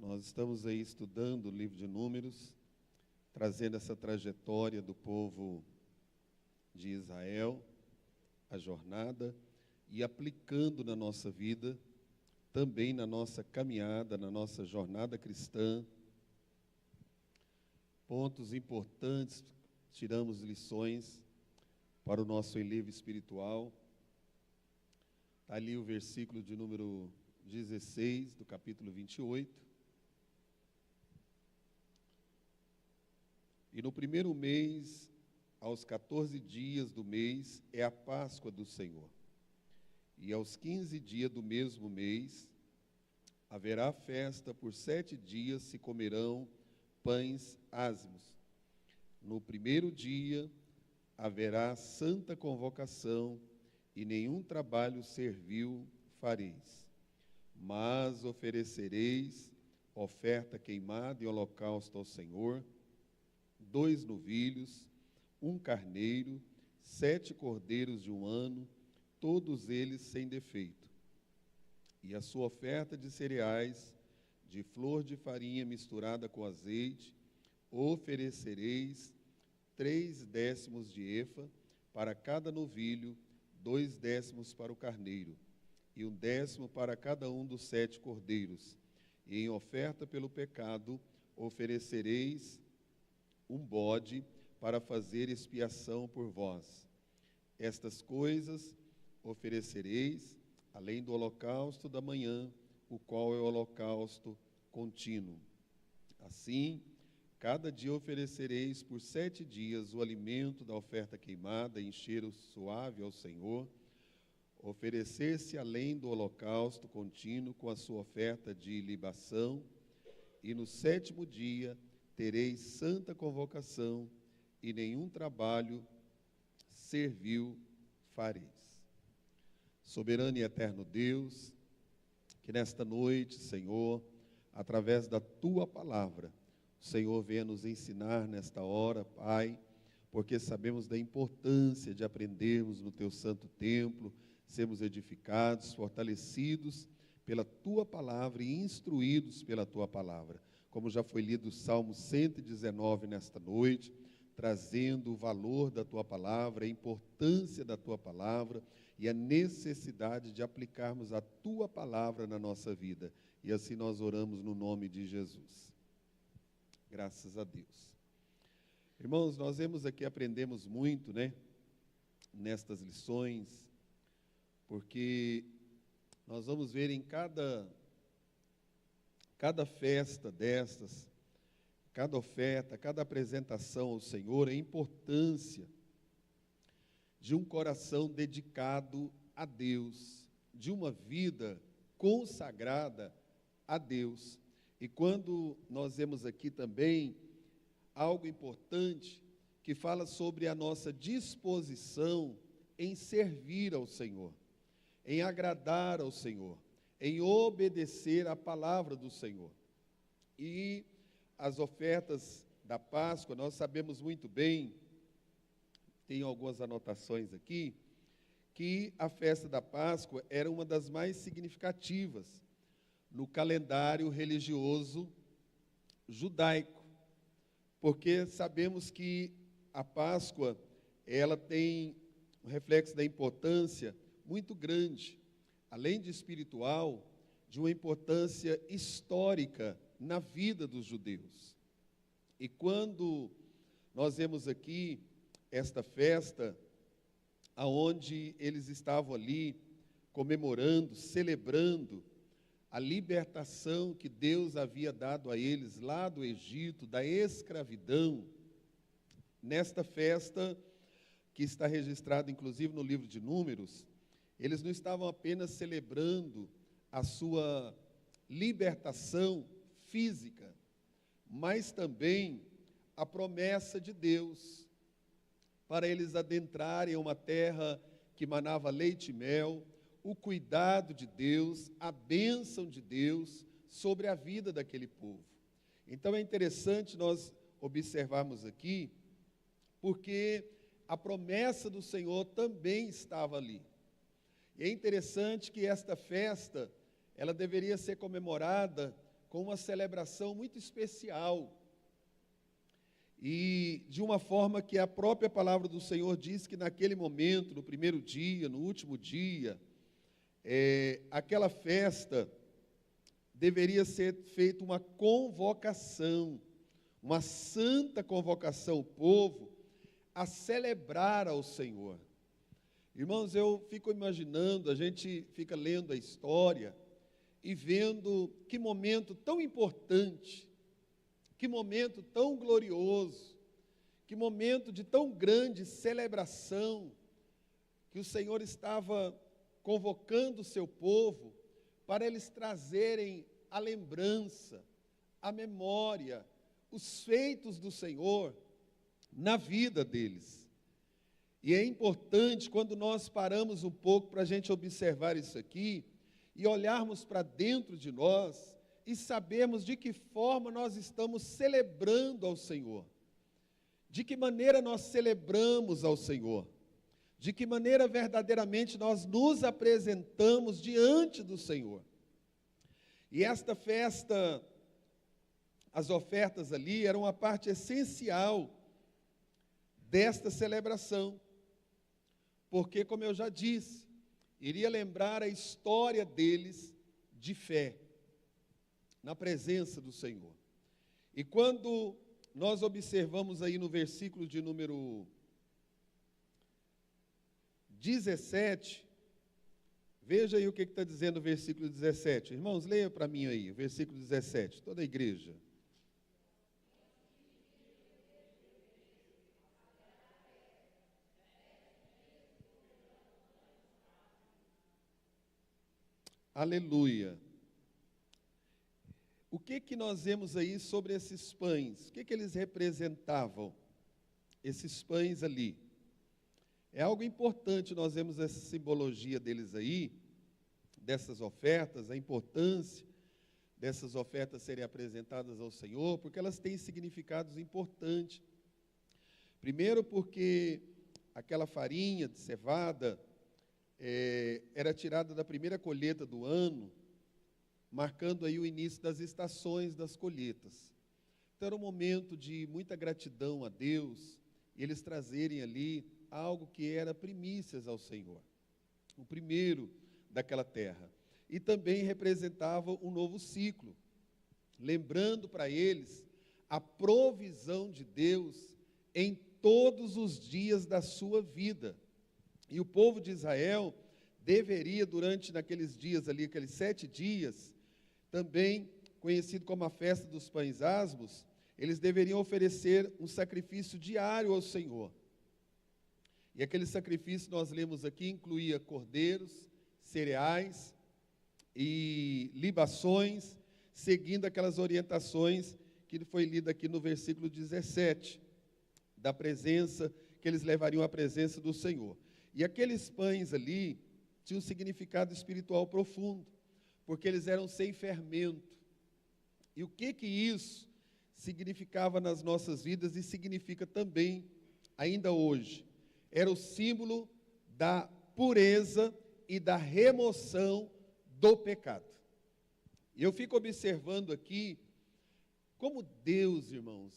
Nós estamos aí estudando o livro de Números, trazendo essa trajetória do povo de Israel, a jornada, e aplicando na nossa vida, também na nossa caminhada, na nossa jornada cristã, pontos importantes, tiramos lições para o nosso enlevo espiritual. Está ali o versículo de número 16, do capítulo 28. E no primeiro mês, aos 14 dias do mês, é a Páscoa do Senhor. E aos 15 dias do mesmo mês, haverá festa, por 7 dias se comerão pães ázimos. No primeiro dia, haverá santa convocação, e nenhum trabalho servil fareis. Mas oferecereis oferta queimada e holocausto ao Senhor, 2 novilhos, 1 carneiro, 7 cordeiros de 1 ano, todos eles sem defeito. E a sua oferta de cereais, de flor de farinha misturada com azeite, oferecereis 3 décimos de efa para cada novilho, 2 décimos para o carneiro, e 1 décimo para cada um dos 7 cordeiros. E em oferta pelo pecado, oferecereis 1 bode para fazer expiação por vós. Estas coisas oferecereis, além do holocausto da manhã, o qual é o holocausto contínuo. Assim, cada dia oferecereis por 7 dias o alimento da oferta queimada em cheiro suave ao Senhor, oferecer-se além do holocausto contínuo com a sua oferta de libação, e no 7º dia tereis santa convocação, e nenhum trabalho servil fareis. Soberano e eterno Deus, que nesta noite, Senhor, através da Tua palavra, o Senhor venha nos ensinar nesta hora, Pai, porque sabemos da importância de aprendermos no Teu santo templo, sermos edificados, fortalecidos pela Tua palavra e instruídos pela Tua palavra. Como já foi lido o Salmo 119 nesta noite, trazendo o valor da Tua palavra, a importância da Tua palavra e a necessidade de aplicarmos a Tua palavra na nossa vida. E assim nós oramos no nome de Jesus. Graças a Deus. Irmãos, nós aprendemos muito, nestas lições, porque nós vamos ver em cada festa destas, cada oferta, cada apresentação ao Senhor, a importância de um coração dedicado a Deus, de uma vida consagrada a Deus. E quando nós vemos aqui também algo importante que fala sobre a nossa disposição em servir ao Senhor, em agradar ao Senhor, em obedecer à palavra do Senhor. E as ofertas da Páscoa, nós sabemos muito bem, tenho algumas anotações aqui, que a festa da Páscoa era uma das mais significativas no calendário religioso judaico, porque sabemos que a Páscoa, ela tem um reflexo da importância muito grande, além de espiritual, de uma importância histórica na vida dos judeus. E quando nós vemos aqui esta festa, aonde eles estavam ali comemorando, celebrando a libertação que Deus havia dado a eles lá do Egito, da escravidão, nesta festa, que está registrada inclusive no livro de Números, eles não estavam apenas celebrando a sua libertação física, mas também a promessa de Deus para eles adentrarem uma terra que manava leite e mel, o cuidado de Deus, a bênção de Deus sobre a vida daquele povo. Então é interessante nós observarmos aqui, porque a promessa do Senhor também estava ali. E é interessante que esta festa, ela deveria ser comemorada com uma celebração muito especial. E de uma forma que a própria palavra do Senhor diz que naquele momento, no primeiro dia, no último dia, aquela festa deveria ser feita uma convocação, uma santa convocação, o povo a celebrar ao Senhor. Irmãos, eu fico imaginando, a gente fica lendo a história e vendo que momento tão importante, que momento tão glorioso, que momento de tão grande celebração, que o Senhor estava convocando o seu povo para eles trazerem a lembrança, a memória, os feitos do Senhor na vida deles. E é importante, quando nós paramos um pouco para a gente observar isso aqui, e olharmos para dentro de nós, e sabermos de que forma nós estamos celebrando ao Senhor. De que maneira nós celebramos ao Senhor. De que maneira verdadeiramente nós nos apresentamos diante do Senhor. E esta festa, as ofertas ali, eram uma parte essencial desta celebração. Porque, como eu já disse, iria lembrar a história deles de fé, na presença do Senhor. E quando nós observamos aí no versículo de número 17, veja aí o que está dizendo o versículo 17. Irmãos, leia para mim aí, o versículo 17, toda a igreja. Aleluia. O que nós vemos aí sobre esses pães? O que eles representavam? Esses pães ali. É algo importante, nós vemos essa simbologia deles aí, dessas ofertas, a importância dessas ofertas serem apresentadas ao Senhor, porque elas têm significados importantes. Primeiro porque aquela farinha de cevada era tirada da primeira colheita do ano, marcando aí o início das estações das colheitas. Então era um momento de muita gratidão a Deus, e eles trazerem ali algo que era primícias ao Senhor, o primeiro daquela terra. E também representava um novo ciclo, lembrando para eles a provisão de Deus em todos os dias da sua vida. E o povo de Israel deveria, durante naqueles dias ali, aqueles 7 dias, também conhecido como a festa dos pães asmos, eles deveriam oferecer um sacrifício diário ao Senhor. E aquele sacrifício, nós lemos aqui, incluía cordeiros, cereais e libações, seguindo aquelas orientações que foi lida aqui no versículo 17, da presença, que eles levariam à presença do Senhor. E aqueles pães ali tinham um significado espiritual profundo, porque eles eram sem fermento. E o que isso significava nas nossas vidas e significa também, ainda hoje? Era o símbolo da pureza e da remoção do pecado. E eu fico observando aqui como Deus, irmãos,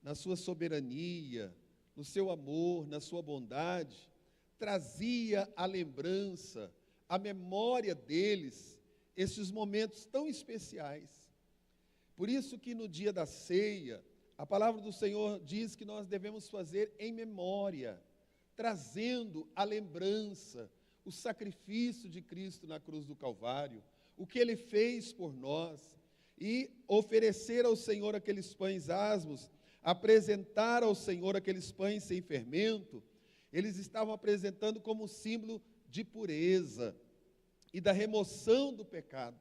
na sua soberania, no seu amor, na sua bondade, trazia a lembrança, a memória deles, esses momentos tão especiais. Por isso que no dia da ceia, a palavra do Senhor diz que nós devemos fazer em memória, trazendo a lembrança, o sacrifício de Cristo na cruz do Calvário, o que Ele fez por nós, e oferecer ao Senhor aqueles pães asmos, apresentar ao Senhor aqueles pães sem fermento. Eles estavam apresentando como símbolo de pureza e da remoção do pecado.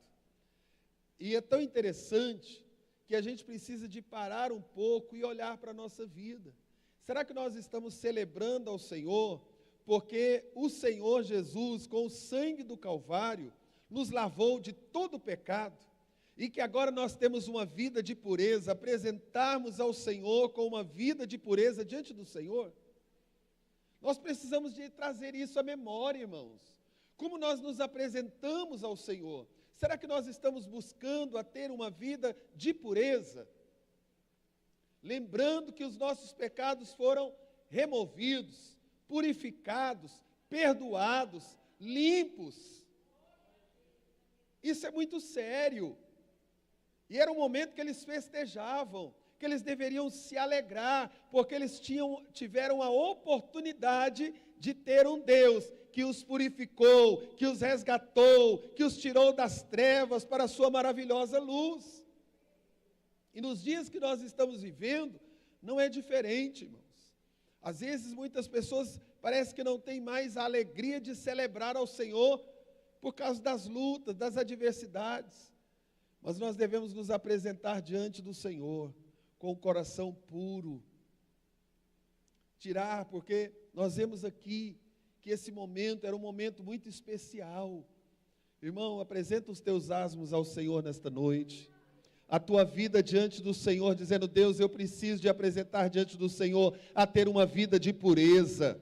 E é tão interessante que a gente precisa de parar um pouco e olhar para a nossa vida. Será que nós estamos celebrando ao Senhor porque o Senhor Jesus, com o sangue do Calvário, nos lavou de todo o pecado, e que agora nós temos uma vida de pureza, apresentarmos ao Senhor com uma vida de pureza diante do Senhor? Nós precisamos de trazer isso à memória, irmãos. Como nós nos apresentamos ao Senhor? Será que nós estamos buscando a ter uma vida de pureza? Lembrando que os nossos pecados foram removidos, purificados, perdoados, limpos. Isso é muito sério. E era um momento que eles festejavam, que eles deveriam se alegrar, porque eles tiveram a oportunidade de ter um Deus que os purificou, que os resgatou, que os tirou das trevas para a sua maravilhosa luz. E nos dias que nós estamos vivendo, não é diferente, irmãos. Às vezes, muitas pessoas parece que não têm mais a alegria de celebrar ao Senhor por causa das lutas, das adversidades. Mas nós devemos nos apresentar diante do Senhor com o coração puro. Tirar, porque nós vemos aqui que esse momento era um momento muito especial. Irmão, apresenta os teus asmos ao Senhor nesta noite. A tua vida diante do Senhor, dizendo: Deus, eu preciso de apresentar diante do Senhor a ter uma vida de pureza.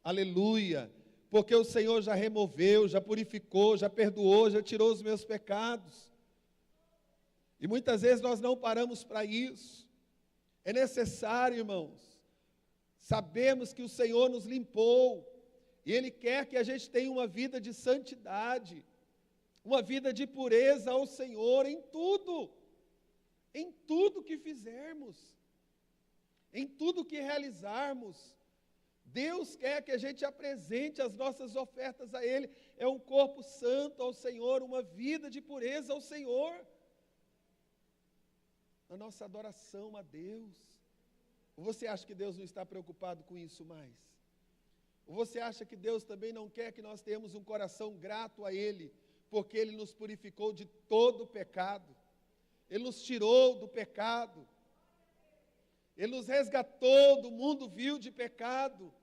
Aleluia. Porque o Senhor já removeu, já purificou, já perdoou, já tirou os meus pecados. E muitas vezes nós não paramos para isso. É necessário, irmãos. Sabemos que o Senhor nos limpou, e Ele quer que a gente tenha uma vida de santidade, uma vida de pureza ao Senhor em tudo que fizermos, em tudo que realizarmos. Deus quer que a gente apresente as nossas ofertas a Ele, é um corpo santo ao Senhor, uma vida de pureza ao Senhor, na nossa adoração a Deus. Ou você acha que Deus não está preocupado com isso mais? Ou você acha que Deus também não quer que nós tenhamos um coração grato a Ele, porque Ele nos purificou de todo o pecado, Ele nos tirou do pecado, Ele nos resgatou do mundo vil de pecado.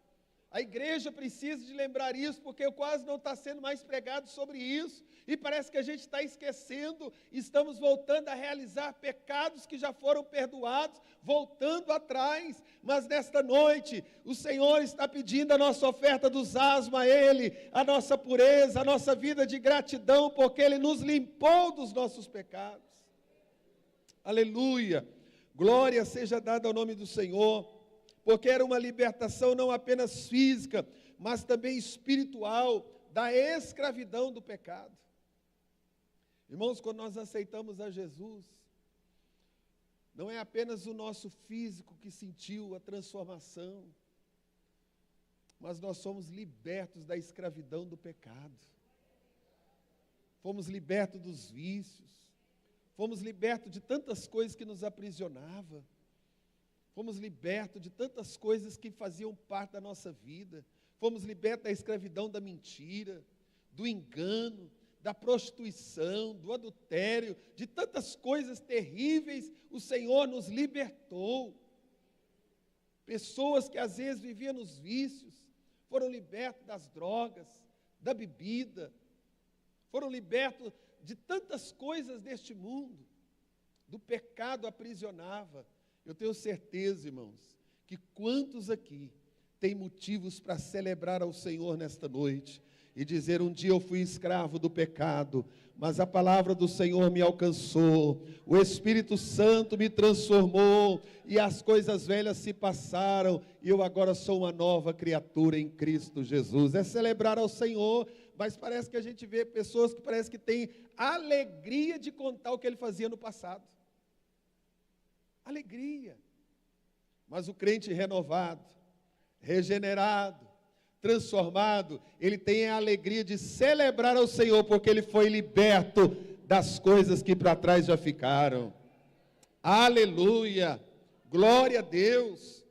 A igreja precisa de lembrar isso, porque quase não está sendo mais pregado sobre isso, e parece que a gente está esquecendo, estamos voltando a realizar pecados que já foram perdoados, voltando atrás. Mas nesta noite, o Senhor está pedindo a nossa oferta dos asmos a Ele, a nossa pureza, a nossa vida de gratidão, porque Ele nos limpou dos nossos pecados. Aleluia, glória seja dada ao nome do Senhor. Porque era uma libertação não apenas física, mas também espiritual, da escravidão do pecado. Irmãos, quando nós aceitamos a Jesus, não é apenas o nosso físico que sentiu a transformação, mas nós somos libertos da escravidão do pecado. Fomos libertos dos vícios, fomos libertos de tantas coisas que nos aprisionavam. Fomos libertos de tantas coisas que faziam parte da nossa vida. Fomos libertos da escravidão da mentira, do engano, da prostituição, do adultério, de tantas coisas terríveis. O Senhor nos libertou. Pessoas que às vezes viviam nos vícios, foram libertos das drogas, da bebida, foram libertos de tantas coisas deste mundo. Do pecado aprisionava. Eu tenho certeza, irmãos, que quantos aqui têm motivos para celebrar ao Senhor nesta noite e dizer: um dia eu fui escravo do pecado, mas a palavra do Senhor me alcançou, o Espírito Santo me transformou e as coisas velhas se passaram e eu agora sou uma nova criatura em Cristo Jesus. É celebrar ao Senhor, mas parece que a gente vê pessoas que parece que têm alegria de contar o que Ele fazia no passado. Alegria. Mas o crente renovado, regenerado, transformado, ele tem a alegria de celebrar ao Senhor, porque ele foi liberto das coisas que para trás já ficaram. Aleluia, glória a Deus.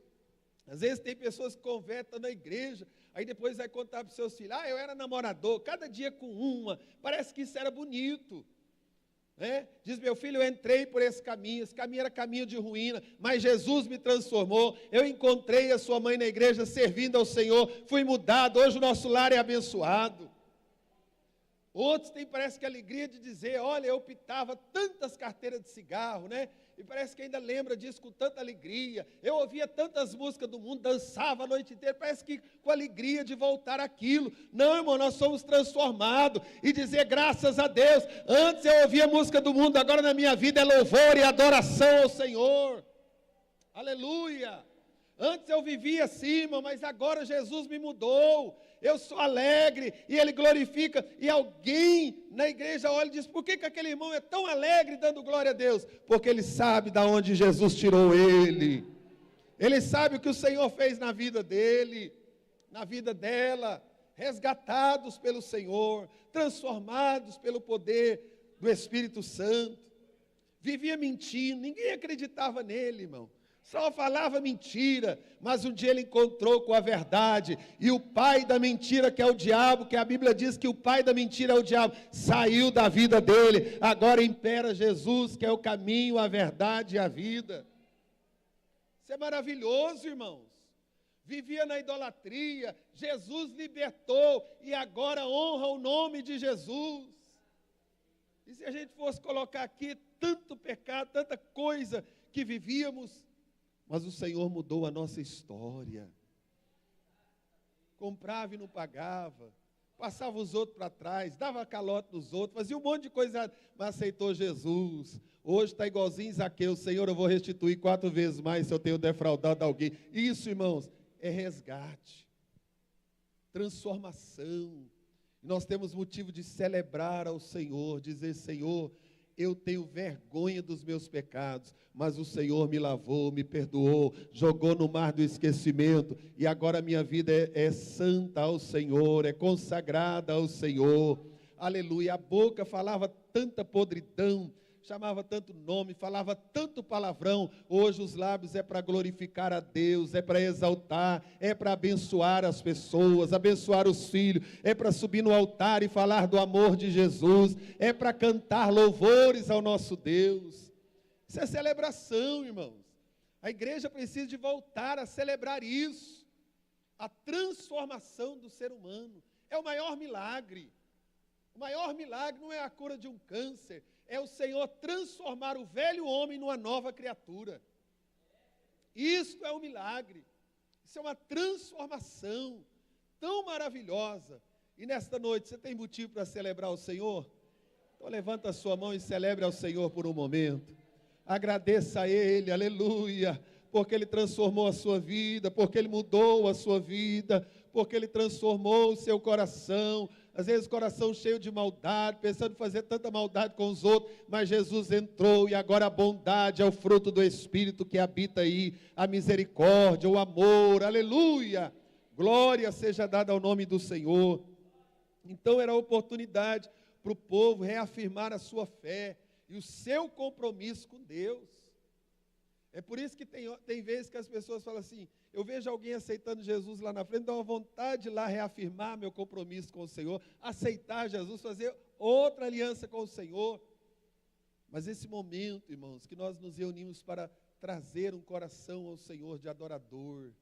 Às vezes tem pessoas que convertem na igreja, aí depois vai contar para os seus filhos: eu era namorador, cada dia com uma, parece que isso era bonito. Diz: meu filho, eu entrei por esse caminho era caminho de ruína, mas Jesus me transformou, eu encontrei a sua mãe na igreja servindo ao Senhor, fui mudado, hoje o nosso lar é abençoado. Outros têm, parece que, a alegria de dizer, olha, eu pitava tantas carteiras de cigarro, né? E parece que ainda lembra disso com tanta alegria. Eu ouvia tantas músicas do mundo, dançava a noite inteira, parece que com alegria de voltar àquilo. Não, irmão, nós somos transformados. E dizer graças a Deus, antes eu ouvia música do mundo, agora na minha vida é louvor e adoração ao Senhor. Aleluia! Antes eu vivia assim, irmão, mas agora Jesus me mudou. Eu sou alegre e Ele glorifica. E alguém na igreja olha e diz, por que aquele irmão é tão alegre dando glória a Deus? Porque ele sabe de onde Jesus tirou ele. Ele sabe o que o Senhor fez na vida dele, na vida dela. Resgatados pelo Senhor, transformados pelo poder do Espírito Santo. Vivia mentindo, ninguém acreditava nele, irmão. Só falava mentira, mas um dia ele encontrou com a verdade, e o pai da mentira, que é o diabo, que a Bíblia diz que o pai da mentira é o diabo, saiu da vida dele, agora impera Jesus, que é o caminho, a verdade e a vida. Isso é maravilhoso, irmãos. Vivia na idolatria, Jesus libertou, e agora honra o nome de Jesus. E se a gente fosse colocar aqui tanto pecado, tanta coisa que vivíamos, mas o Senhor mudou a nossa história. Comprava e não pagava, passava os outros para trás, dava calote nos outros, fazia um monte de coisa, mas aceitou Jesus. Hoje está igualzinho Zaqueu, Senhor, eu vou restituir 4 vezes mais se eu tenho defraudado alguém. Isso, irmãos, é resgate, transformação. Nós temos motivo de celebrar ao Senhor, dizer, Senhor, eu tenho vergonha dos meus pecados, mas o Senhor me lavou, me perdoou, jogou no mar do esquecimento, e agora a minha vida é santa ao Senhor, é consagrada ao Senhor, aleluia. A boca falava tanta podridão, chamava tanto nome, falava tanto palavrão, hoje os lábios é para glorificar a Deus, é para exaltar, é para abençoar as pessoas, abençoar os filhos, é para subir no altar e falar do amor de Jesus, é para cantar louvores ao nosso Deus. Isso é celebração, irmãos. A igreja precisa de voltar a celebrar isso, a transformação do ser humano. É o maior milagre. O maior milagre não é a cura de um câncer, é o Senhor transformar o velho homem numa nova criatura. Isso é um milagre. Isso é uma transformação tão maravilhosa. E nesta noite, você tem motivo para celebrar o Senhor? Então levanta a sua mão e celebre ao Senhor por um momento. Agradeça a Ele, aleluia, porque Ele transformou a sua vida, porque Ele mudou a sua vida, porque Ele transformou o seu coração. Às vezes coração cheio de maldade, pensando em fazer tanta maldade com os outros, mas Jesus entrou e agora a bondade é o fruto do Espírito que habita aí, a misericórdia, o amor, aleluia, glória seja dada ao nome do Senhor. Então era a oportunidade para o povo reafirmar a sua fé e o seu compromisso com Deus. É por isso que tem vezes que as pessoas falam assim, eu vejo alguém aceitando Jesus lá na frente, dá uma vontade de lá reafirmar meu compromisso com o Senhor, aceitar Jesus, fazer outra aliança com o Senhor. Mas esse momento, irmãos, que nós nos reunimos para trazer um coração ao Senhor de adorador,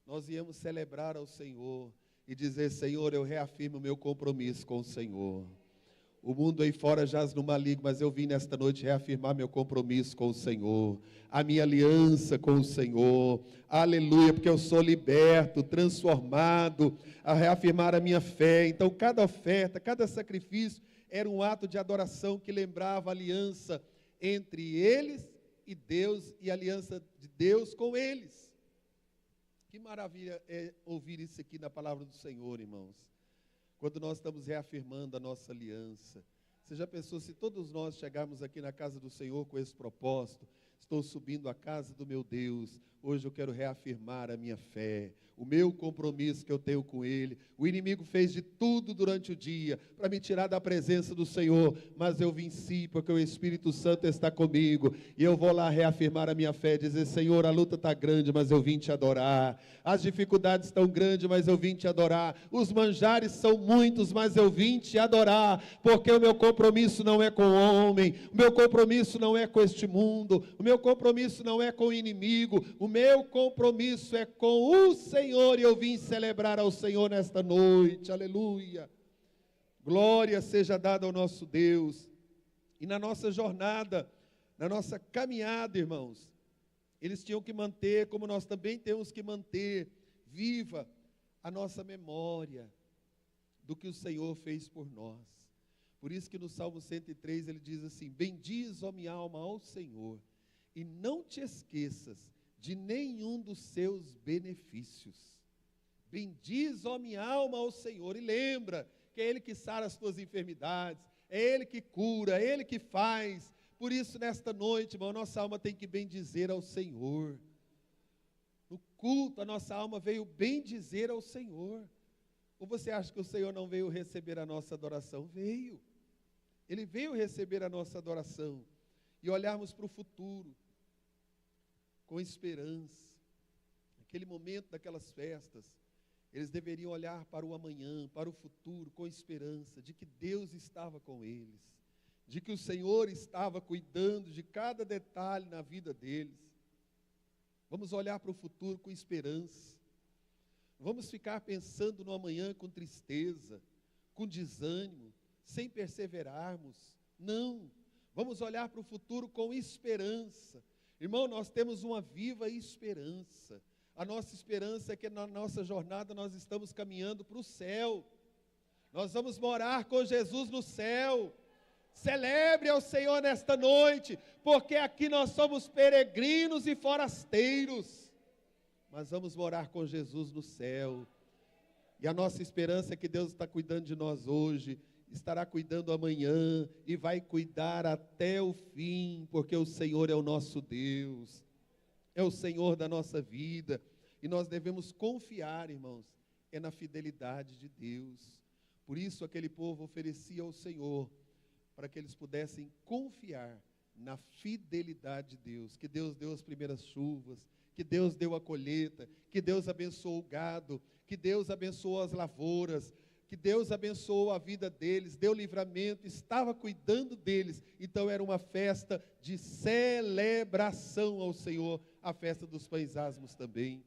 nós viemos celebrar ao Senhor e dizer, Senhor, eu reafirmo meu compromisso com o Senhor. O mundo aí fora jaz no maligno, mas eu vim nesta noite reafirmar meu compromisso com o Senhor, a minha aliança com o Senhor, aleluia, porque eu sou liberto, transformado, a reafirmar a minha fé. Então cada oferta, cada sacrifício era um ato de adoração que lembrava a aliança entre eles e Deus, e a aliança de Deus com eles. Que maravilha é ouvir isso aqui na palavra do Senhor, irmãos. Quando nós estamos reafirmando a nossa aliança. Você já pensou, se todos nós chegarmos aqui na casa do Senhor com esse propósito, estou subindo à casa do meu Deus, hoje eu quero reafirmar a minha fé, o meu compromisso que eu tenho com Ele. O inimigo fez de tudo durante o dia para me tirar da presença do Senhor, mas eu venci porque o Espírito Santo está comigo, e eu vou lá reafirmar a minha fé, dizer, Senhor, a luta está grande, mas eu vim te adorar, as dificuldades estão grandes, mas eu vim te adorar, os manjares são muitos, mas eu vim te adorar, porque o meu compromisso não é com o homem, o meu compromisso não é com este mundo, o meu compromisso não é com o inimigo, o meu compromisso é com o Senhor, e eu vim celebrar ao Senhor nesta noite, aleluia. Glória seja dada ao nosso Deus. E na nossa jornada, na nossa caminhada, irmãos, eles tinham que manter, como nós também temos que manter, viva a nossa memória do que o Senhor fez por nós. Por isso que no Salmo 103 ele diz assim: bendiz, ó minha alma, ao Senhor, e não te esqueças de nenhum dos seus benefícios. Bendiz, ó minha alma, ao Senhor, e lembra que é Ele que sara as tuas enfermidades, é Ele que cura, é Ele que faz. Por isso, nesta noite, irmão, nossa alma tem que bendizer ao Senhor. No culto, a nossa alma veio bendizer ao Senhor. Ou você acha que o Senhor não veio receber a nossa adoração? Veio. Ele veio receber a nossa adoração. E olharmos para o futuro, com esperança. Naquele momento daquelas festas, eles deveriam olhar para o amanhã, para o futuro, com esperança, de que Deus estava com eles, de que o Senhor estava cuidando de cada detalhe na vida deles. Vamos olhar para o futuro com esperança. Vamos ficar pensando no amanhã com tristeza, com desânimo, sem perseverarmos. Não, vamos olhar para o futuro com esperança. Irmão, nós temos uma viva esperança. A nossa esperança é que na nossa jornada nós estamos caminhando para o céu. Nós vamos morar com Jesus no céu. Celebre ao Senhor nesta noite, porque aqui nós somos peregrinos e forasteiros. Mas vamos morar com Jesus no céu. E a nossa esperança é que Deus está cuidando de nós hoje, estará cuidando amanhã e vai cuidar até o fim, porque o Senhor é o nosso Deus. É o Senhor da nossa vida, e nós devemos confiar, irmãos, é na fidelidade de Deus. Por isso aquele povo oferecia ao Senhor, para que eles pudessem confiar na fidelidade de Deus, que Deus deu as primeiras chuvas, que Deus deu a colheita, que Deus abençoou o gado, que Deus abençoou as lavouras, que Deus abençoou a vida deles, deu livramento, estava cuidando deles. Então era uma festa de celebração ao Senhor, a festa dos pães asmos também,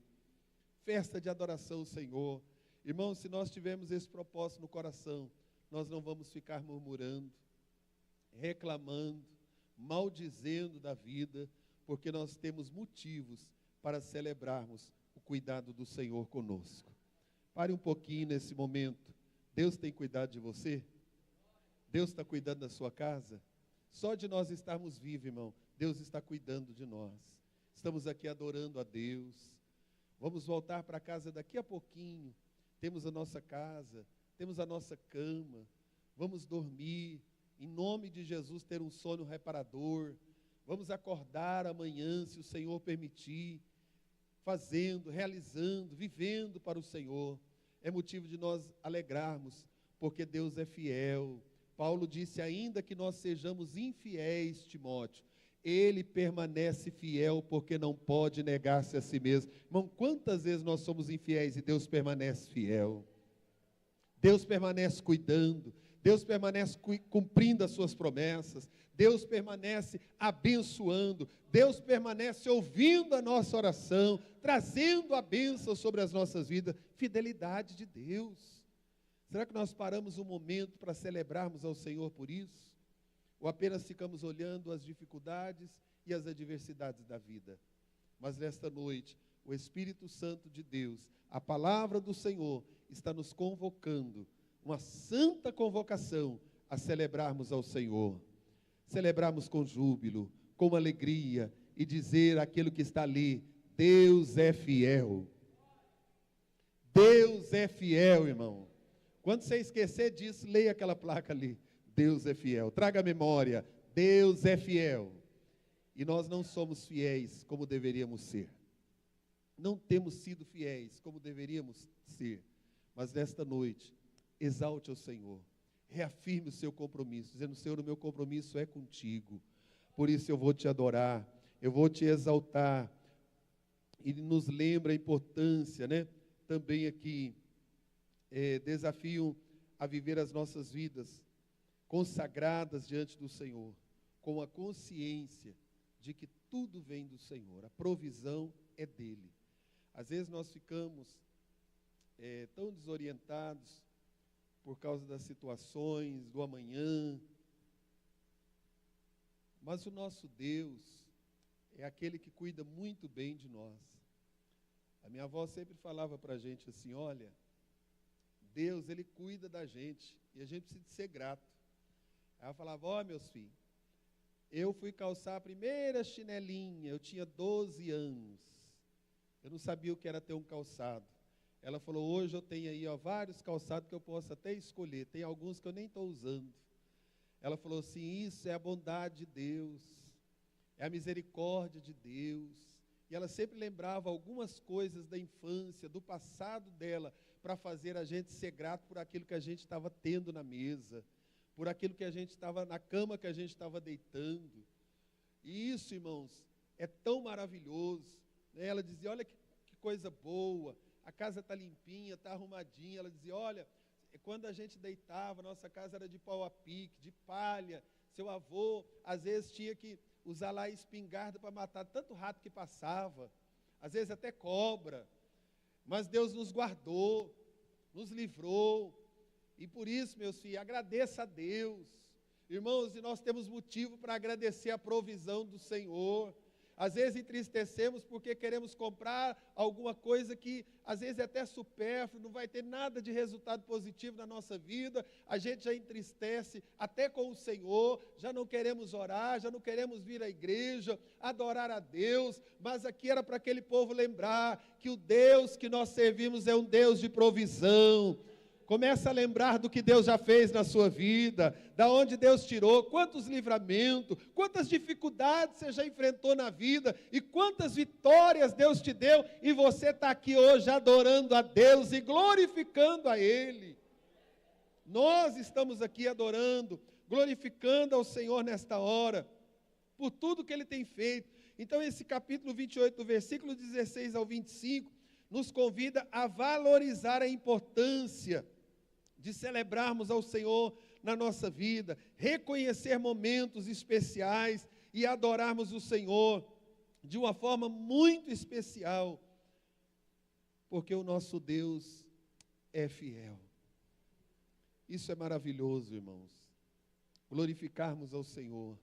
festa de adoração ao Senhor. Irmãos, se nós tivermos esse propósito no coração, nós não vamos ficar murmurando, reclamando, maldizendo da vida, porque nós temos motivos para celebrarmos o cuidado do Senhor conosco. Pare um pouquinho nesse momento. Deus tem cuidado de você? Deus está cuidando da sua casa? Só de nós estarmos vivos, irmão, Deus está cuidando de nós. Estamos aqui adorando a Deus. Vamos voltar para casa daqui a pouquinho. Temos a nossa casa, temos a nossa cama. Vamos dormir, em nome de Jesus, ter um sono reparador. Vamos acordar amanhã, se o Senhor permitir, fazendo, realizando, vivendo para o Senhor. É motivo de nós alegrarmos, porque Deus é fiel. Paulo disse: ainda que nós sejamos infiéis, Timóteo, Ele permanece fiel, porque não pode negar-se a si mesmo. Irmão, quantas vezes nós somos infiéis e Deus permanece fiel? Deus permanece cuidando, Deus permanece cumprindo as suas promessas, Deus permanece abençoando, Deus permanece ouvindo a nossa oração, trazendo a bênção sobre as nossas vidas. Fidelidade de Deus. Será que nós paramos um momento para celebrarmos ao Senhor por isso? Ou apenas ficamos olhando as dificuldades e as adversidades da vida? Mas nesta noite, o Espírito Santo de Deus, a palavra do Senhor, está nos convocando, uma santa convocação a celebrarmos ao Senhor. Celebrarmos com júbilo, com alegria, e dizer aquilo que está ali: Deus é fiel. Deus é fiel, irmão. Quando você esquecer disso, leia aquela placa ali: Deus é fiel. Traga a memória: Deus é fiel. E nós não somos fiéis como deveríamos ser. Não temos sido fiéis como deveríamos ser. Mas nesta noite, exalte ao Senhor. Reafirme o seu compromisso, dizendo: Senhor, o meu compromisso é contigo. Por isso eu vou te adorar, eu vou te exaltar. E nos lembra a importância, né? Também aqui, desafio a viver as nossas vidas consagradas diante do Senhor, com a consciência de que tudo vem do Senhor, a provisão é dele. Às vezes nós ficamos tão desorientados, por causa das situações, do amanhã. Mas o nosso Deus é aquele que cuida muito bem de nós. A minha avó sempre falava para a gente assim, olha, Deus, Ele cuida da gente e a gente precisa de ser grato. Ela falava, ó, meus filhos, eu fui calçar a primeira chinelinha, eu tinha 12 anos. Eu não sabia o que era ter um calçado. Ela falou, hoje eu tenho aí vários calçados que eu posso até escolher, tem alguns que eu nem estou usando. Ela falou assim, isso é a bondade de Deus, é a misericórdia de Deus. E ela sempre lembrava algumas coisas da infância, do passado dela, para fazer a gente ser grato por aquilo que a gente estava tendo na mesa, por aquilo que a gente estava, na cama que a gente estava deitando. E isso, irmãos, é tão maravilhoso. Ela dizia, olha que coisa boa, a casa está limpinha, está arrumadinha. Ela dizia, olha, quando a gente deitava, nossa casa era de pau a pique, de palha. Seu avô, às vezes, tinha que usar lá espingarda para matar tanto rato que passava, às vezes até cobra. Mas Deus nos guardou, nos livrou. E por isso, meus filhos, agradeça a Deus. Irmãos, e nós temos motivo para agradecer a provisão do Senhor. Às vezes entristecemos porque queremos comprar alguma coisa que às vezes é até supérfluo, não vai ter nada de resultado positivo na nossa vida. A gente já entristece até com o Senhor, já não queremos orar, já não queremos vir à igreja, adorar a Deus. Mas aqui era para aquele povo lembrar que o Deus que nós servimos é um Deus de provisão. Começa a lembrar do que Deus já fez na sua vida, da onde Deus tirou, quantos livramentos, quantas dificuldades você já enfrentou na vida e quantas vitórias Deus te deu e você está aqui hoje adorando a Deus e glorificando a Ele. Nós estamos aqui adorando, glorificando ao Senhor nesta hora, por tudo que Ele tem feito. Então esse capítulo 28, do versículo 16 ao 25, nos convida a valorizar a importância de celebrarmos ao Senhor na nossa vida, reconhecer momentos especiais e adorarmos o Senhor de uma forma muito especial, porque o nosso Deus é fiel. Isso é maravilhoso, irmãos, glorificarmos ao Senhor.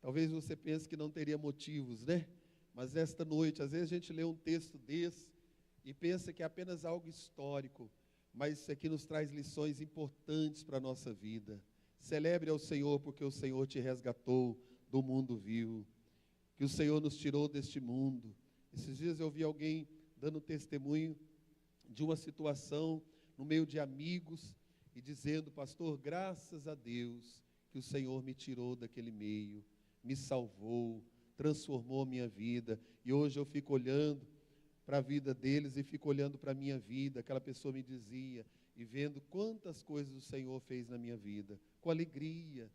Talvez você pense que não teria motivos, né? Mas esta noite, às vezes a gente lê um texto desse e pensa que é apenas algo histórico, mas isso aqui nos traz lições importantes para a nossa vida. Celebre ao Senhor, porque o Senhor te resgatou do mundo vil, que o Senhor nos tirou deste mundo. Esses dias eu vi alguém dando testemunho de uma situação no meio de amigos e dizendo, pastor, graças a Deus que o Senhor me tirou daquele meio, me salvou, transformou minha vida, e hoje eu fico olhando para a vida deles e fico olhando para a minha vida. Aquela pessoa me dizia, e vendo quantas coisas o Senhor fez na minha vida, com alegria,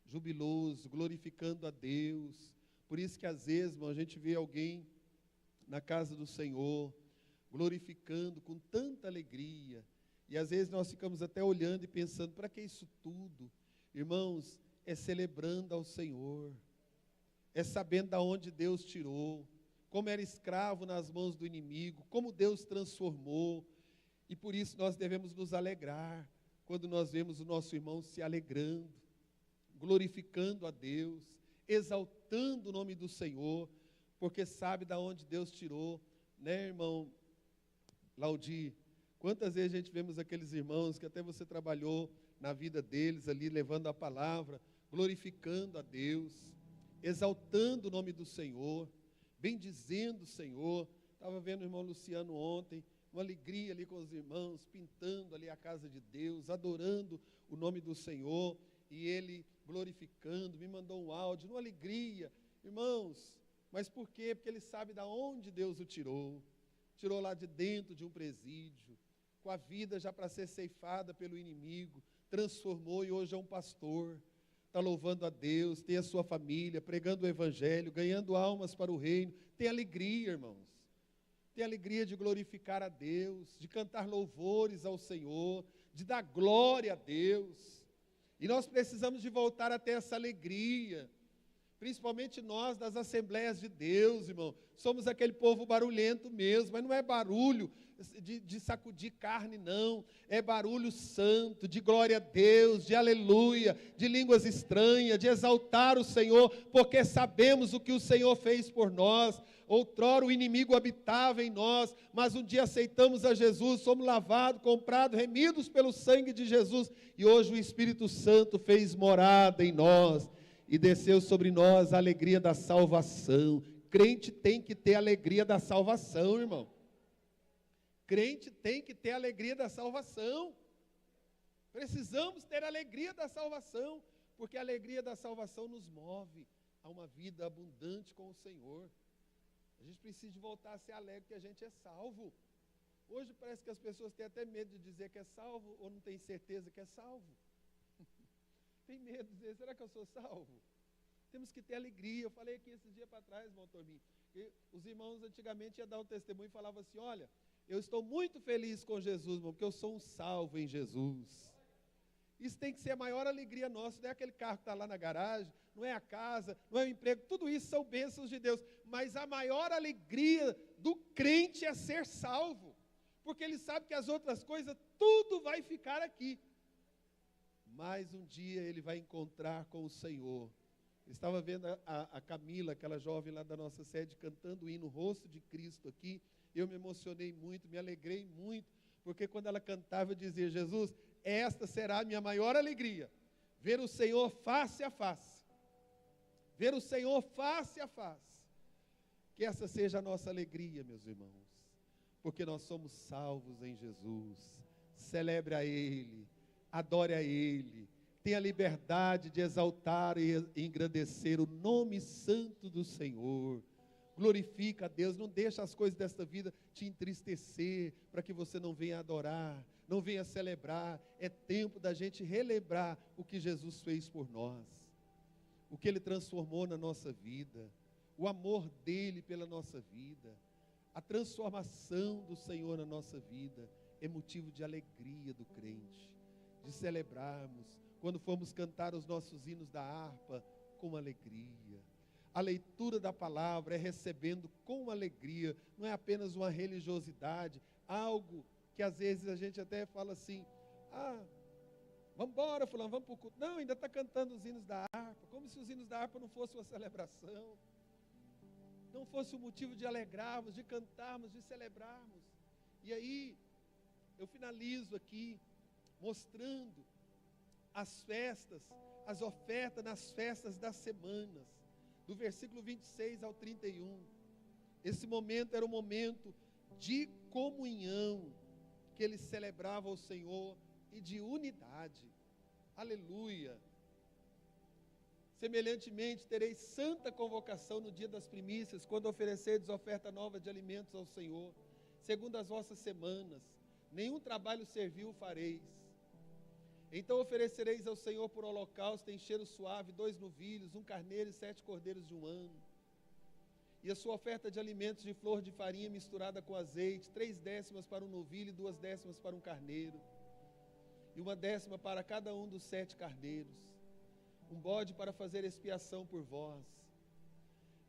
jubiloso, glorificando a Deus. Por isso que às vezes, irmão, a gente vê alguém na casa do Senhor, glorificando com tanta alegria, e às vezes nós ficamos até olhando e pensando, para que isso tudo? Irmãos, é celebrando ao Senhor, é sabendo de onde Deus tirou, como era escravo nas mãos do inimigo, como Deus transformou, e por isso nós devemos nos alegrar, quando nós vemos o nosso irmão se alegrando, glorificando a Deus, exaltando o nome do Senhor, porque sabe de onde Deus tirou, né, irmão Laudi? Quantas vezes a gente vemos aqueles irmãos que até você trabalhou na vida deles ali, levando a palavra, glorificando a Deus, exaltando o nome do Senhor, bendizendo o Senhor. Estava vendo o irmão Luciano ontem, uma alegria ali com os irmãos, pintando ali a casa de Deus, adorando o nome do Senhor, e ele glorificando, me mandou um áudio, uma alegria, irmãos. Mas por quê? Porque ele sabe de onde Deus o tirou lá de dentro de um presídio, com a vida já para ser ceifada pelo inimigo, transformou e hoje é um pastor, está louvando a Deus, tem a sua família, pregando o evangelho, ganhando almas para o reino, tem alegria, irmãos, tem alegria de glorificar a Deus, de cantar louvores ao Senhor, de dar glória a Deus, e nós precisamos de voltar a ter essa alegria, principalmente nós das Assembleias de Deus, irmão. Somos aquele povo barulhento mesmo, mas não é barulho de sacudir carne, não. É barulho santo, de glória a Deus, de aleluia, de línguas estranhas, de exaltar o Senhor, porque sabemos o que o Senhor fez por nós. Outrora o inimigo habitava em nós, mas um dia aceitamos a Jesus, somos lavados, comprados, remidos pelo sangue de Jesus, e hoje o Espírito Santo fez morada em nós, e desceu sobre nós a alegria da salvação. Crente tem que ter alegria da salvação, irmão. Crente tem que ter alegria da salvação. Precisamos ter alegria da salvação, porque a alegria da salvação nos move a uma vida abundante com o Senhor. A gente precisa voltar a ser alegre que a gente é salvo. Hoje parece que as pessoas têm até medo de dizer que é salvo, ou não têm certeza que é salvo. Tem medo de dizer, será que eu sou salvo? Temos que ter alegria. Eu falei aqui esses dias para trás, irmão Torbinho, que os irmãos antigamente iam dar um testemunho e falavam assim, olha, eu estou muito feliz com Jesus, irmão, porque eu sou um salvo em Jesus. Isso tem que ser a maior alegria nossa, não é aquele carro que está lá na garagem, não é a casa, não é o emprego, tudo isso são bênçãos de Deus, mas a maior alegria do crente é ser salvo, porque ele sabe que as outras coisas, tudo vai ficar aqui, mas um dia ele vai encontrar com o Senhor. Eu estava vendo a Camila, aquela jovem lá da nossa sede, cantando o hino Rosto de Cristo aqui. Eu me emocionei muito, me alegrei muito, porque quando ela cantava eu dizia, Jesus, esta será a minha maior alegria, ver o Senhor face a face, ver o Senhor face a face, que essa seja a nossa alegria, meus irmãos, porque nós somos salvos em Jesus. Celebre a Ele, adore a Ele, tenha liberdade de exaltar e engrandecer o nome santo do Senhor. Glorifica a Deus, não deixa as coisas desta vida te entristecer, para que você não venha adorar, não venha celebrar. É tempo da gente relembrar o que Jesus fez por nós, o que Ele transformou na nossa vida, o amor dEle pela nossa vida, a transformação do Senhor na nossa vida, é motivo de alegria do crente, de celebrarmos, quando formos cantar os nossos hinos da harpa, com alegria. A leitura da palavra é recebendo com alegria, não é apenas uma religiosidade, algo que às vezes a gente até fala assim, vamos embora, fulano, vamos para o culto. Não, ainda está cantando os hinos da harpa, como se os hinos da harpa não fossem uma celebração, não fosse um motivo de alegrarmos, de cantarmos, de celebrarmos. E aí, eu finalizo aqui, mostrando as festas, as ofertas nas festas das semanas, do versículo 26 ao 31, esse momento era um momento de comunhão, que eles celebravam o Senhor, e de unidade, aleluia. Semelhantemente, tereis santa convocação no dia das primícias, quando oferecerdes oferta nova de alimentos ao Senhor, segundo as vossas semanas, nenhum trabalho servil fareis. Então oferecereis ao Senhor por holocausto em cheiro suave 2 novilhos, 1 carneiro e 7 cordeiros de 1 ano. E a sua oferta de alimentos de flor de farinha misturada com azeite, 3 décimas para um novilho e 2 décimas para um carneiro, e 1 décima para cada um dos 7 carneiros, um bode para fazer expiação por vós.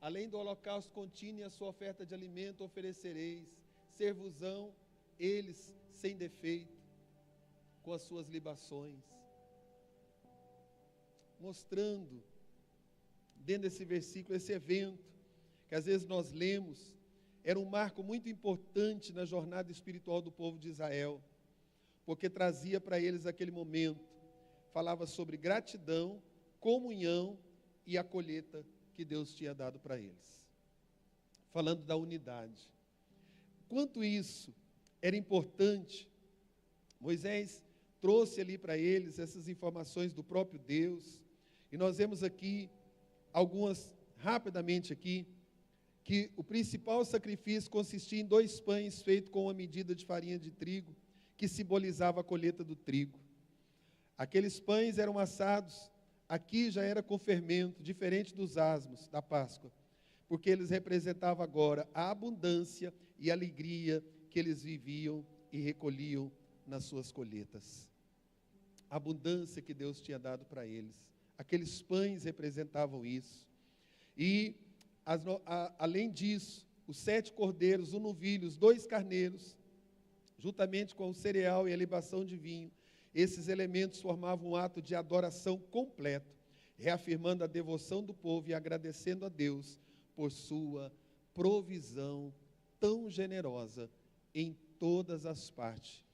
Além do holocausto contínuo e a sua oferta de alimento oferecereis, ser-vos-ão eles sem defeito, com as suas libações. Mostrando, dentro desse versículo, esse evento, que às vezes nós lemos, era um marco muito importante na jornada espiritual do povo de Israel, porque trazia para eles aquele momento, falava sobre gratidão, comunhão e a colheita que Deus tinha dado para eles. Falando da unidade. Quanto isso era importante, Moisés trouxe ali para eles essas informações do próprio Deus, e nós vemos aqui, algumas, rapidamente aqui, que o principal sacrifício consistia em 2 pães feitos com uma medida de farinha de trigo, que simbolizava a colheita do trigo. Aqueles pães eram assados, aqui já era com fermento, diferente dos asmos da Páscoa, porque eles representavam agora a abundância e a alegria que eles viviam e recolhiam nas suas colheitas. A abundância que Deus tinha dado para eles. Aqueles pães representavam isso. E, além disso, os 7 cordeiros, 1 novilho, os 2 carneiros, juntamente com o cereal e a libação de vinho. Esses elementos formavam um ato de adoração completo, reafirmando a devoção do povo e agradecendo a Deus por sua provisão tão generosa em todas as partes.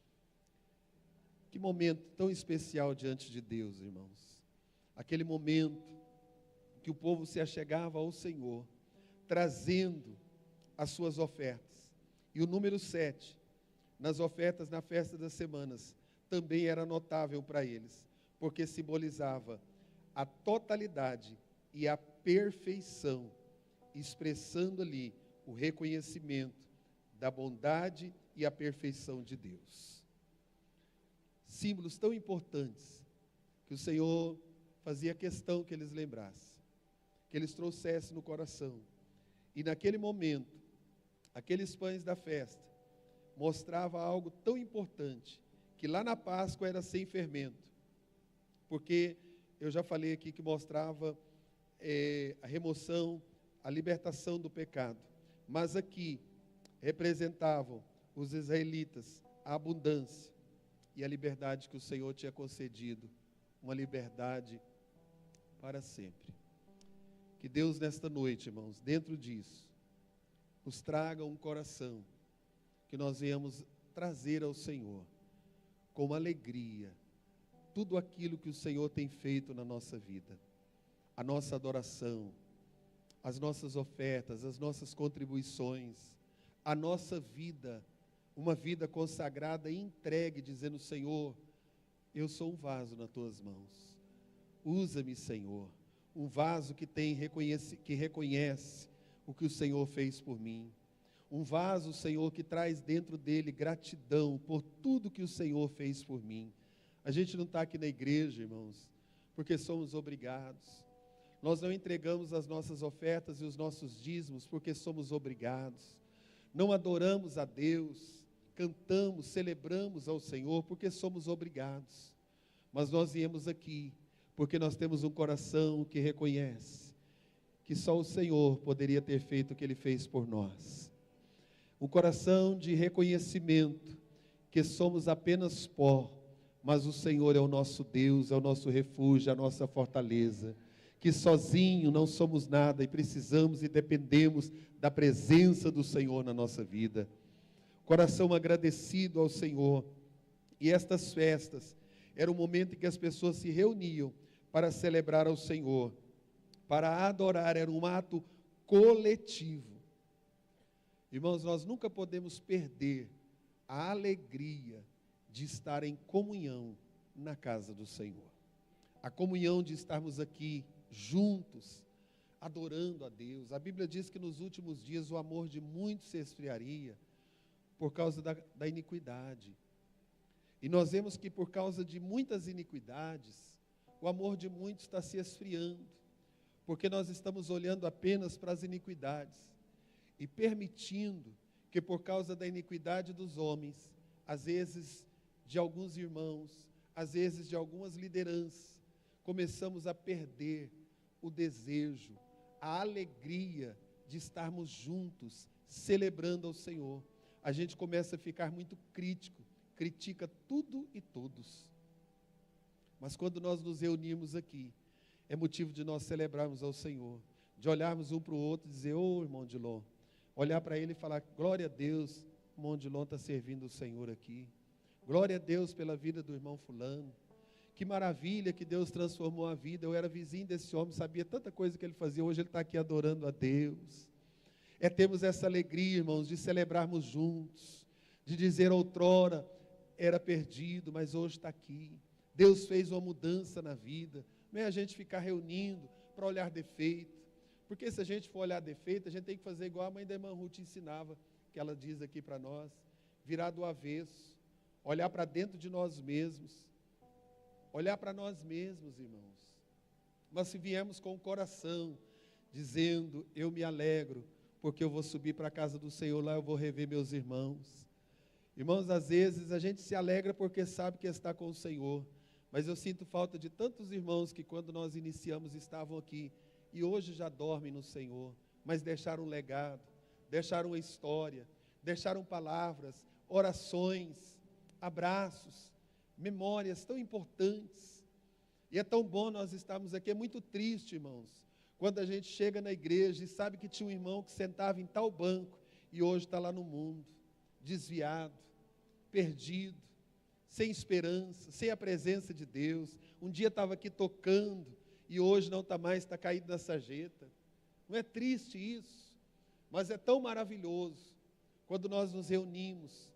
Que momento tão especial diante de Deus, irmãos. Aquele momento que o povo se achegava ao Senhor, trazendo as suas ofertas. E o número 7, nas ofertas na festa das semanas, também era notável para eles, porque simbolizava a totalidade e a perfeição, expressando ali o reconhecimento da bondade e a perfeição de Deus. Símbolos tão importantes que o Senhor fazia questão que eles lembrassem, que eles trouxessem no coração. E naquele momento, aqueles pães da festa mostrava algo tão importante, que lá na Páscoa era sem fermento, porque eu já falei aqui que mostrava a remoção, a libertação do pecado, mas aqui representavam os israelitas, a abundância e a liberdade que o Senhor tinha concedido, uma liberdade para sempre. Que Deus nesta noite, irmãos, dentro disso, nos traga um coração, que nós venhamos trazer ao Senhor, com alegria, tudo aquilo que o Senhor tem feito na nossa vida, a nossa adoração, as nossas ofertas, as nossas contribuições, a nossa vida, uma vida consagrada e entregue, dizendo: Senhor, eu sou um vaso nas tuas mãos, usa-me, Senhor, um vaso que reconhece o que o Senhor fez por mim, um vaso, Senhor, que traz dentro dele gratidão por tudo que o Senhor fez por mim. A gente não está aqui na igreja, irmãos, porque somos obrigados. Nós não entregamos as nossas ofertas e os nossos dízimos porque somos obrigados. Não adoramos a Deus, cantamos, celebramos ao Senhor porque somos obrigados. Mas nós viemos aqui porque nós temos um coração que reconhece que só o Senhor poderia ter feito o que Ele fez por nós. Um coração de reconhecimento que somos apenas pó, mas o Senhor é o nosso Deus, é o nosso refúgio, a nossa fortaleza, que sozinho não somos nada e precisamos e dependemos da presença do Senhor na nossa vida. Coração agradecido ao Senhor. E estas festas era o momento em que as pessoas se reuniam para celebrar ao Senhor, para adorar, era um ato coletivo. Irmãos, nós nunca podemos perder a alegria de estar em comunhão na casa do Senhor. A comunhão de estarmos aqui juntos, adorando a Deus. A Bíblia diz que nos últimos dias o amor de muitos se esfriaria por causa da iniquidade. E nós vemos que por causa de muitas iniquidades, o amor de muitos está se esfriando, porque nós estamos olhando apenas para as iniquidades e permitindo que por causa da iniquidade dos homens, às vezes de alguns irmãos, às vezes de algumas lideranças, começamos a perder o desejo, a alegria de estarmos juntos, celebrando ao Senhor. A gente começa a ficar muito crítico, critica tudo e todos. Mas quando nós nos reunimos aqui, é motivo de nós celebrarmos ao Senhor, de olharmos um para o outro e dizer: ô irmão Dilon, olhar para ele e falar: glória a Deus, o irmão Dilon está servindo o Senhor aqui. Glória a Deus pela vida do irmão fulano. Que maravilha que Deus transformou a vida. Eu era vizinho desse homem, sabia tanta coisa que ele fazia, hoje ele está aqui adorando a Deus. É termos essa alegria, irmãos, de celebrarmos juntos, de dizer: outrora era perdido, mas hoje está aqui. Deus fez uma mudança na vida. Não é a gente ficar reunindo para olhar defeito, porque se a gente for olhar defeito, a gente tem que fazer igual a mãe da irmã Ruth ensinava, que ela diz aqui para nós: virar do avesso, olhar para dentro de nós mesmos, olhar para nós mesmos, irmãos. Mas se viemos com o coração, dizendo: eu me alegro, porque eu vou subir para a casa do Senhor, lá eu vou rever meus irmãos. Irmãos, às vezes a gente se alegra porque sabe que está com o Senhor, mas eu sinto falta de tantos irmãos que quando nós iniciamos estavam aqui, e hoje já dormem no Senhor, mas deixaram um legado, deixaram uma história, deixaram palavras, orações, abraços, memórias tão importantes. E é tão bom nós estarmos aqui. É muito triste, irmãos, quando a gente chega na igreja e sabe que tinha um irmão que sentava em tal banco e hoje está lá no mundo, desviado, perdido, sem esperança, sem a presença de Deus. Um dia estava aqui tocando e hoje não está mais, está caído na sarjeta. Não é triste isso? Mas é tão maravilhoso quando nós nos reunimos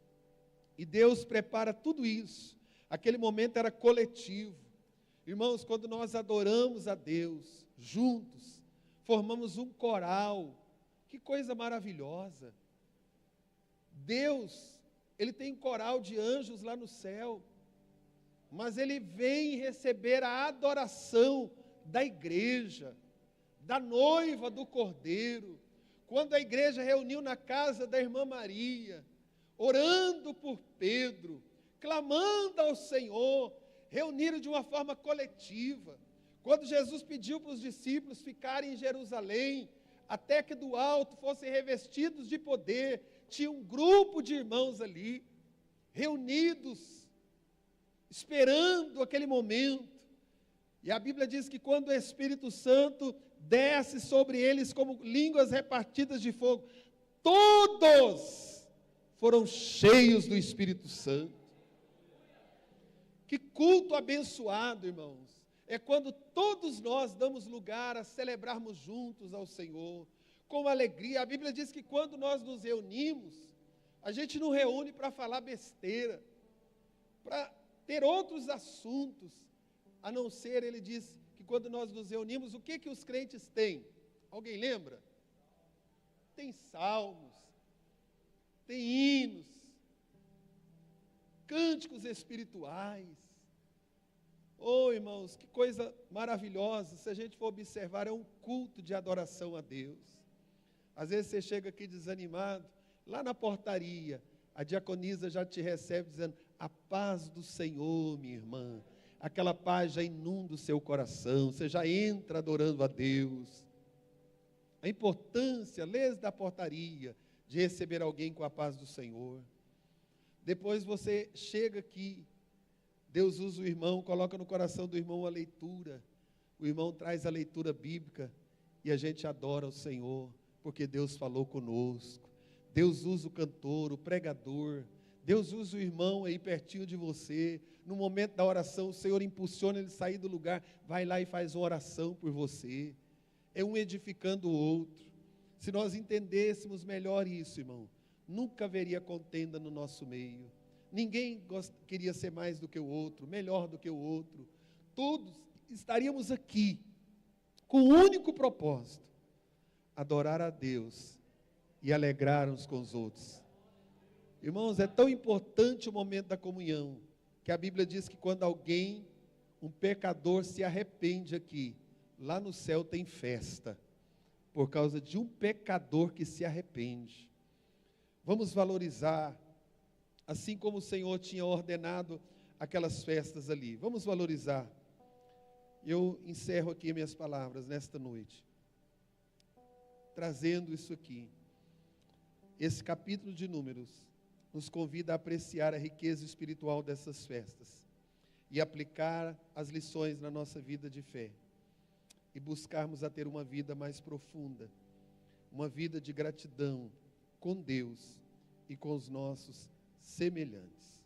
e Deus prepara tudo isso. Aquele momento era coletivo. Irmãos, quando nós adoramos a Deus juntos, formamos um coral. Que coisa maravilhosa. Deus, Ele tem um coral de anjos lá no céu, mas Ele vem receber a adoração da igreja, da noiva do Cordeiro. Quando a igreja reuniu na casa da irmã Maria, orando por Pedro, clamando ao Senhor, reuniram de uma forma coletiva. Quando Jesus pediu para os discípulos ficarem em Jerusalém, até que do alto fossem revestidos de poder, tinha um grupo de irmãos ali, reunidos, esperando aquele momento. E a Bíblia diz que quando o Espírito Santo desce sobre eles como línguas repartidas de fogo, todos foram cheios do Espírito Santo. Que culto abençoado, irmãos. É quando todos nós damos lugar a celebrarmos juntos ao Senhor, com alegria. A Bíblia diz que quando nós nos reunimos, a gente não reúne para falar besteira, para ter outros assuntos, a não ser, ele diz, que quando nós nos reunimos, o que os crentes têm? Alguém lembra? Tem salmos, tem hinos, cânticos espirituais. Oh, irmãos, que coisa maravilhosa. Se a gente for observar, é um culto de adoração a Deus. Às vezes você chega aqui desanimado, lá na portaria, a diaconisa já te recebe dizendo: a paz do Senhor, minha irmã. Aquela paz já inunda o seu coração, você já entra adorando a Deus. A importância, desde a portaria, de receber alguém com a paz do Senhor. Depois você chega aqui, Deus usa o irmão, coloca no coração do irmão a leitura. O irmão traz a leitura bíblica e a gente adora o Senhor, porque Deus falou conosco. Deus usa o cantor, o pregador. Deus usa o irmão aí pertinho de você. No momento da oração, o Senhor impulsiona ele a sair do lugar. Vai lá e faz uma oração por você. É um edificando o outro. Se nós entendêssemos melhor isso, irmão, nunca haveria contenda no nosso meio. Ninguém queria ser mais do que o outro, melhor do que o outro. Todos estaríamos aqui com um único propósito: adorar a Deus e alegrar uns com os outros. Irmãos, é tão importante o momento da comunhão, que a Bíblia diz que quando alguém, um pecador, se arrepende aqui, lá no céu tem festa, por causa de um pecador que se arrepende. Vamos valorizar, assim como o Senhor tinha ordenado aquelas festas ali. Vamos valorizar. Eu encerro aqui minhas palavras nesta noite, trazendo isso aqui. Esse capítulo de Números nos convida a apreciar a riqueza espiritual dessas festas e aplicar as lições na nossa vida de fé e buscarmos a ter uma vida mais profunda, uma vida de gratidão com Deus e com os nossos semelhantes.